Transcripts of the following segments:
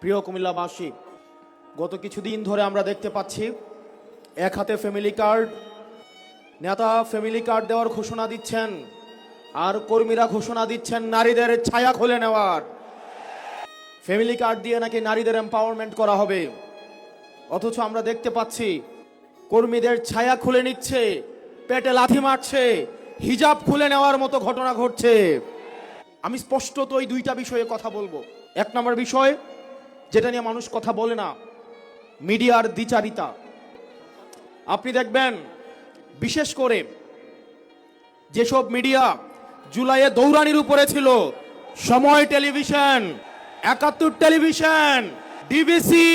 প্রিয় কুমিল্লাবাসী, গত কিছুদিন ধরে আমরা দেখতে পাচ্ছি এক হাতে ফ্যামিলি কার্ড, নেতা ফ্যামিলি কার্ড দেওয়ার ঘোষণা দিচ্ছেন, আর কর্মীরা ঘোষণা দিচ্ছেন নারীদের ছায়া খুলে নেওয়ার। ফ্যামিলি কার্ড দিয়ে নাকি নারীদের এম্পাওয়ারমেন্ট করা হবে, অথচ আমরা দেখতে পাচ্ছি কর্মীদের ছায়া খুলে নিচ্ছে, পেটে লাথি মারছে, হিজাব খুলে নেওয়ার মতো ঘটনা ঘটছে। আমি স্পষ্টত এই দুইটা বিষয়ে কথা বলবো। এক নম্বর বিষয়, যেটা নিয়ে মানুষ কথা বলে না, মিডিয়ার দ্বিচারিতা। আপনি দেখবেন বিশেষ করে যেসব মিডিয়া জুলাইয়ে দৌড়ানির উপরে ছিল, সময় টেলিভিশন, ৭১ টেলিভিশন, ডিবিসি,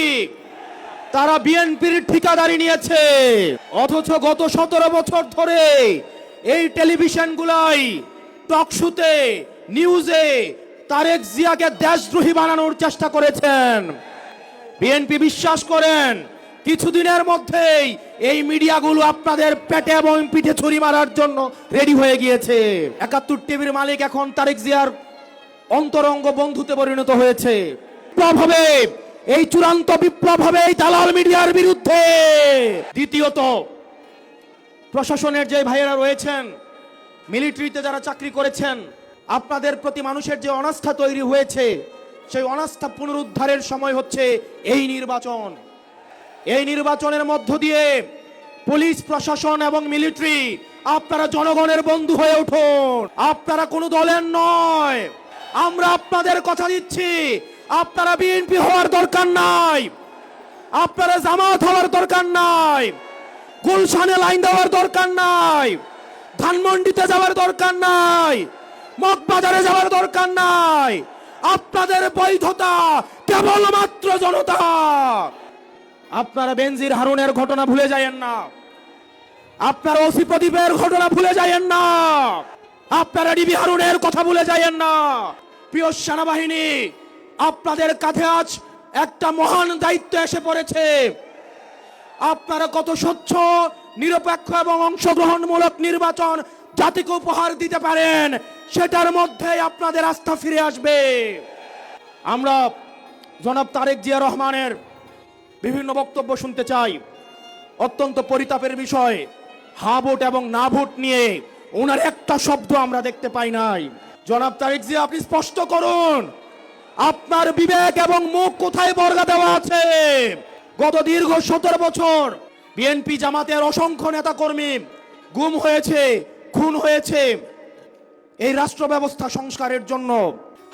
তারা বিএনপির ঠিকাদারি নিয়েছে। অথচ গত ১৭ বছর ধরে এই টেলিভিশনগুলাই টকশোতে, নিউজে তারেক জিয়াকে দেশদ্রোহী বানানোর চেষ্টা করেছেন। বিএনপি বিশ্বাস করেন কিছুদিনের মধ্যেই এই মিডিয়াগুলো আপনাদের পেটে এবং পিঠে ছুরি মারার জন্য রেডি হয়ে গিয়েছে। ৭১ টিভির মালিক এখন তারেক জিয়ার অন্তরঙ্গ বন্ধুতে পরিণত হয়েছে। বিপ্লব হবে, এই চূড়ান্ত বিপ্লব হবে এই দালাল মিডিয়ার বিরুদ্ধে। দ্বিতীয়ত, প্রশাসনের যে ভাইয়েরা রয়েছেন, মিলিটারিতে যারা চাকরি করেছেন, আপনাদের প্রতি মানুষের যে অনাস্থা তৈরি হয়েছে, সেই অনাস্থা পুনরুদ্ধারের সময় হচ্ছে এই নির্বাচন। এই নির্বাচনের মধ্য দিয়ে পুলিশ প্রশাসন এবং মিলিটারি, আপনারা জনগণের বন্ধু হয়ে উঠুন। আপনারা কোনো দলের নয়। আমরা আপনাদের কথা দিচ্ছি, আপনারা বিএনপি হওয়ার দরকার নাই, আপনারা জামাত হওয়ার দরকার নাই, গুলশানে লাইন দেওয়ার দরকার নাই, ধানমন্ডিতে যাওয়ার দরকার নাই, মগবাজারে যাওয়ার দরকার নাই। আপনাদের বৈধতা কেবলমাত্র জনতা। আপনারা বেনজির হারুনের ঘটনা ভুলে যায়েন না, আপনারা ওসি প্রদীপের ঘটনা ভুলে যায়েন না, আপনারা ডিবি হারুনের কথা ভুলে যায়েন না। প্রিয় সেনাবাহিনী, আপনাদের কাঁধে আজ একটা মহান দায়িত্ব এসে পড়েছে। আপনারা কত স্বচ্ছ, নিরপেক্ষ এবং অংশগ্রহণমূলক নির্বাচন জাতিকে উপহার দিতে পারেন, সেটার মধ্যে আপনাদের আস্থা ফিরে আসবে। আমরা জনাব তারেক জিয়া রহমানের বিভিন্ন বক্তব্য শুনতে চাই। অত্যন্ত পরিতাপের বিষয়, হা ভোট এবং না ভোট নিয়ে ওনার একটা শব্দ আমরা দেখতে পাই নাই। জনাব তারেক জিয়া, আপনি স্পষ্ট করুন আপনার বিবেক এবং মুখ কোথায় বর্গা দেওয়া আছে। গত দীর্ঘ ১৭ বছর বিএনপি জামাতের অসংখ্য নেতা কর্মী গুম হয়েছে, খুন হয়েছে। এই রাষ্ট্র ব্যবস্থা সংস্কারের জন্য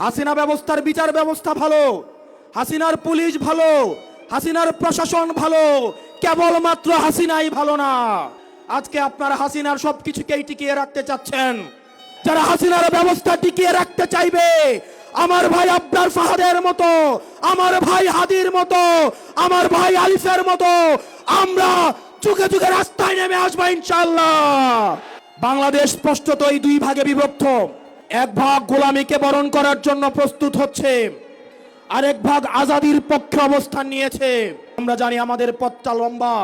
হাসিনা ব্যবস্থার বিচার ব্যবস্থা ভালো, হাসিনার পুলিশ ভালো, হাসিনার প্রশাসন ভালো, কেবলমাত্র হাসিনাই ভালো না। আজকে আপনারা হাসিনার সবকিছুকেই টিকিয়ে রাখতে চাচ্ছেন। যারা হাসিনার ব্যবস্থা টিকিয়ে রাখতে চাইবে, আমার ভাই আব্দার ফাহাদের মতো, আমার ভাই হাদির মতো, আমার ভাই আলিফের মতো আমরা যুগে যুগে রাস্তায় নেমে আসবো ইনশাআল্লাহ। বাংলাদেশ স্পষ্টত এই দুই ভাগে বিভক্ত। এক ভাগ গোলামীকে বরণ করার জন্য প্রস্তুত হচ্ছে, আরেক ভাগ আজাদির পক্ষে অবস্থান নিয়েছে। আমরা জানি আমাদের পথটা লম্বা,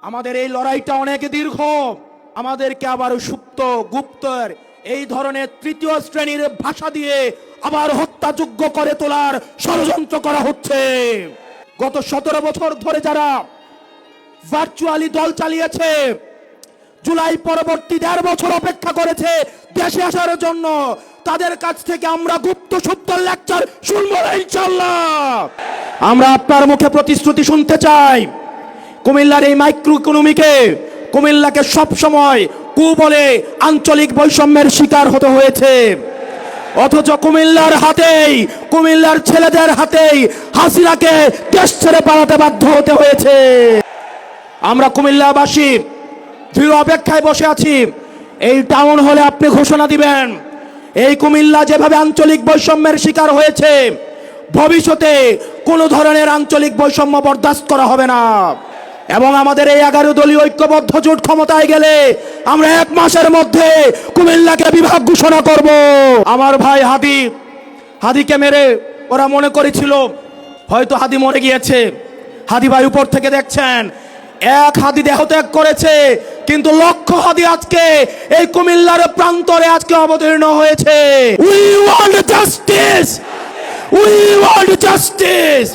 আমাদের এই লড়াইটা অনেক দীর্ঘ। আমাদেরকে আবার সুপ্ত, গুপ্তর এই ধরনের তৃতীয় শ্রেণীর ভাষা দিয়ে আবার হত্যাযোগ্য করে তোলার ষড়যন্ত্র করা হচ্ছে। গত ১৭ বছর ধরে যারা ভার্চুয়ালি দল চালিয়েছে, জুলাই পরবর্তী ১.৫ বছর অপেক্ষা করেছে দেশে আসার জন্য, তাদের কাছ থেকে আমরা গুপ্ত সূত্র লেকচার শুনবো ইনশাআল্লাহ। আমরা আপনার মুখে প্রতিশ্রুতি শুনতে চাই। কুমিল্লার এই মাইক্রো ইকোনমিকে, কুমিল্লাকে সব সময় বলে আঞ্চলিক বৈষম্যের শিকার হতে হয়েছে। অথচ কুমিল্লার হাতেই, কুমিল্লার ছেলেদের হাতেই হাসিনাকে দেশ ছেড়ে পালাতে বাধ্য হতে হয়েছে। আমরা কুমিল্লাবাসী দৃঢ় অপেক্ষায় বসে আছি। এই টাউন হলে আপনি ঘোষণা দিবেন, এই কুমিল্লা যেভাবে আঞ্চলিক বৈষম্যের শিকার হয়েছে, ভবিষ্যতে কোনো ধরনের আঞ্চলিক বৈষম্য বরদাস্ত করা হবে না। এবং আমাদের এই 11 দলীয় ঐক্যবদ্ধ জোট ক্ষমতায় গেলে আমরা 1 মাসের মধ্যে কুমিল্লাকে বিভাগ ঘোষণা করব। আমার ভাই হাদিকে মেরে ওরা মনে করেছিল হয়তো হাদি মরে গিয়েছে। হাদি ভাই উপর থেকে দেখছেন, এক হাদি দেহত্যাগ করেছে, কিন্তু লক্ষ হাদি আজকে এই কুমিল্লার প্রান্তরে আজকে অবতীর্ণ হয়েছে। We want justice, We want justice.